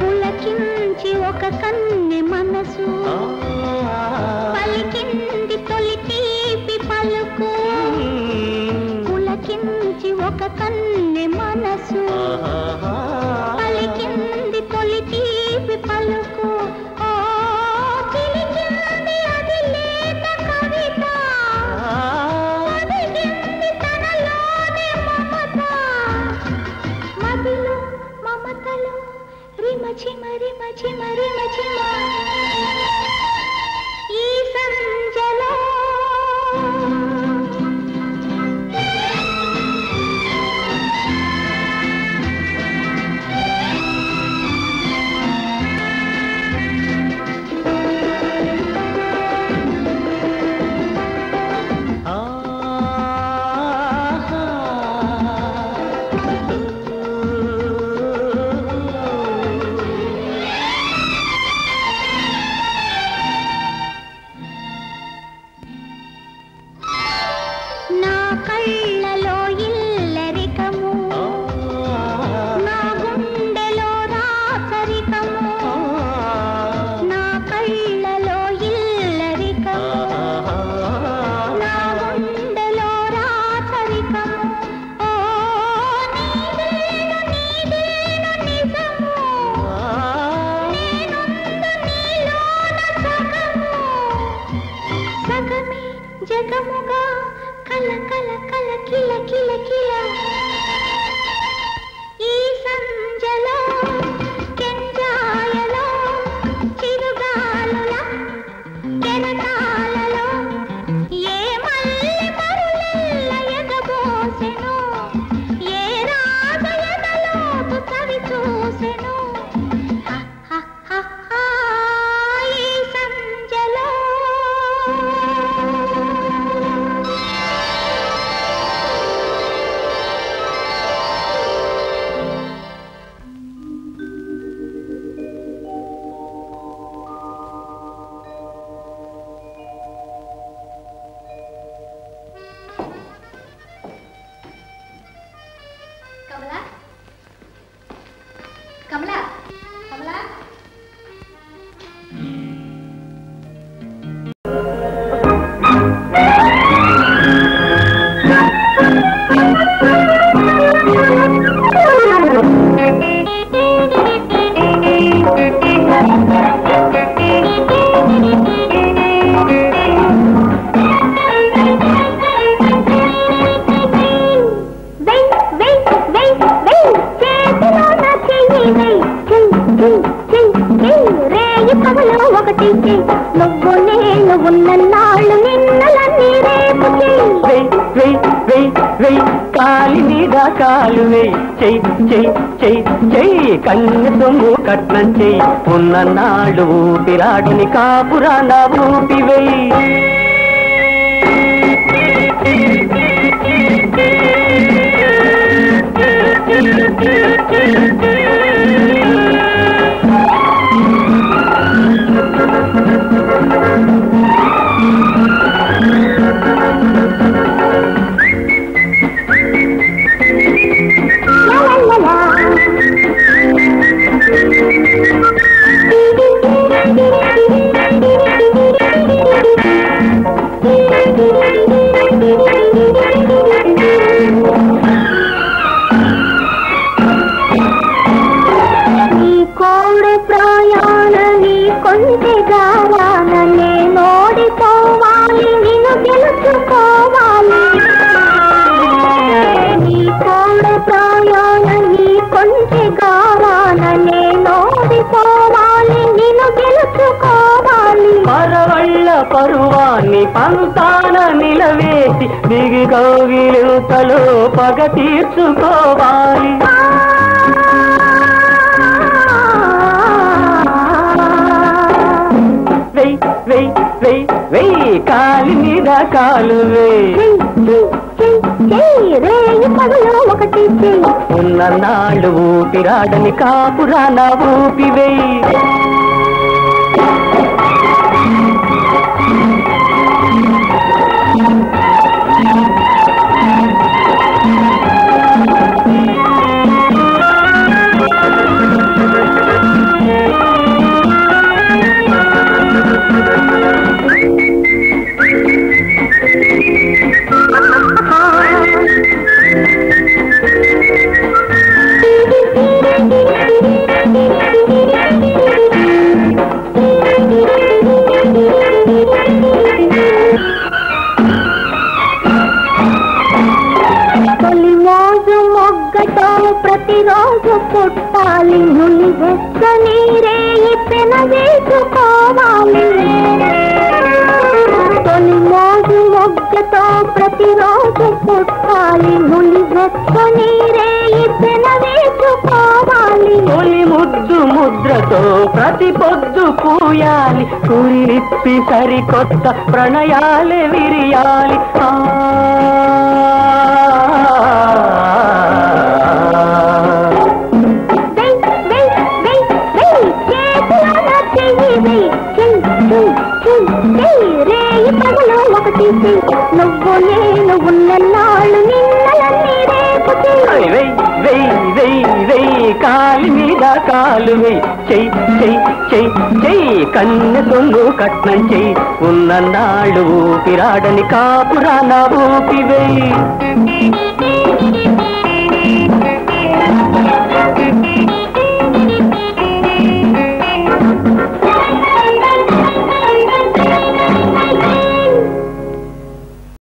పులకించి ఒక కన్నె మనసు పలికింది తొలి తీపి పలుకు పులకించి ఒక కన్నె మనసు పలికింది తొలి తీపి పలుకు చిలికింది అది లేత కవిత ఒదిగింది తనలోనే మమత మదిలో మమతలో రిమ చిమ రిమ చిమ రిమ చిమ ఈ సంజలో కళ్ళలో ఇల్లరికము నా గుండెలో రాచరికము నా కళ్ళలో ఇల్లరికము నా గుండెలో రాచరికము ఓ నీదేను నీదేను నిజము నేనుందు నీలోన సగము సగమే జగముగా కల కల కల కిల కిల కిల ఈ సంజలో కెంజాయలో చిరుగాలుల కెరటాలలో ఏ మల్లి మరులెల్ల ఎగబోసెను ఏ రాజయదలోపు చవి చూసెను ఈ సంజలో కమలా కమలా కమలా నువ్వు నేను ఉన్నన్నాళ్ళు నిన్నలన్నీ రేపు కాలి మీద కాలు వేయి చెయ్యి చెయ్యి చెయ్యి చెయ్యి కన్ను సొమ్ము కట్నం చెయ్యి ఉన్నన్నాళ్ళు ఊపిరాడిని కాపురాన ఊపి వేయి పరువాన్ని పంతాన నిలవేసి దిగి కౌగిలింతలో పగ తీర్చుకోవాలి వెయ్ వెయ్ వెయ్ వెయ్ కాలి మీద కాలు ఉన్న నాళ్ళు ఊపిరాడని కాపురాన ఊపి వెయ్యి కావాలి నులి వెచ్చని రేయి పెన వేసుకోవాలి తొలి మోజు మొగ్గతో ప్రతిరోజు పుట్టాలి నులి వెచ్చని రేయి పెన వేసుకోవాలి తొలి ముద్దు ముద్రతో ప్రతి పొద్దు పూయాలి కురిలిప్పి సరికొత్త ప్రణయాలే విరియాలి రేయి పగలు ఒకటి నువ్వు నేను ఉన్నన్నాళ్ళు నిన్నలన్నీ రేపు వెయ్యి కాలి మీద కాలు వెయ్యి చెయ్యి చెయ్యి చెయ్యి చెయ్యి కన్నె సొమ్ము కట్నం చెయ్యి ఉన్నన్నాళ్ళు ఊపిరాడని కాపురాన ఊపి వెయ్యి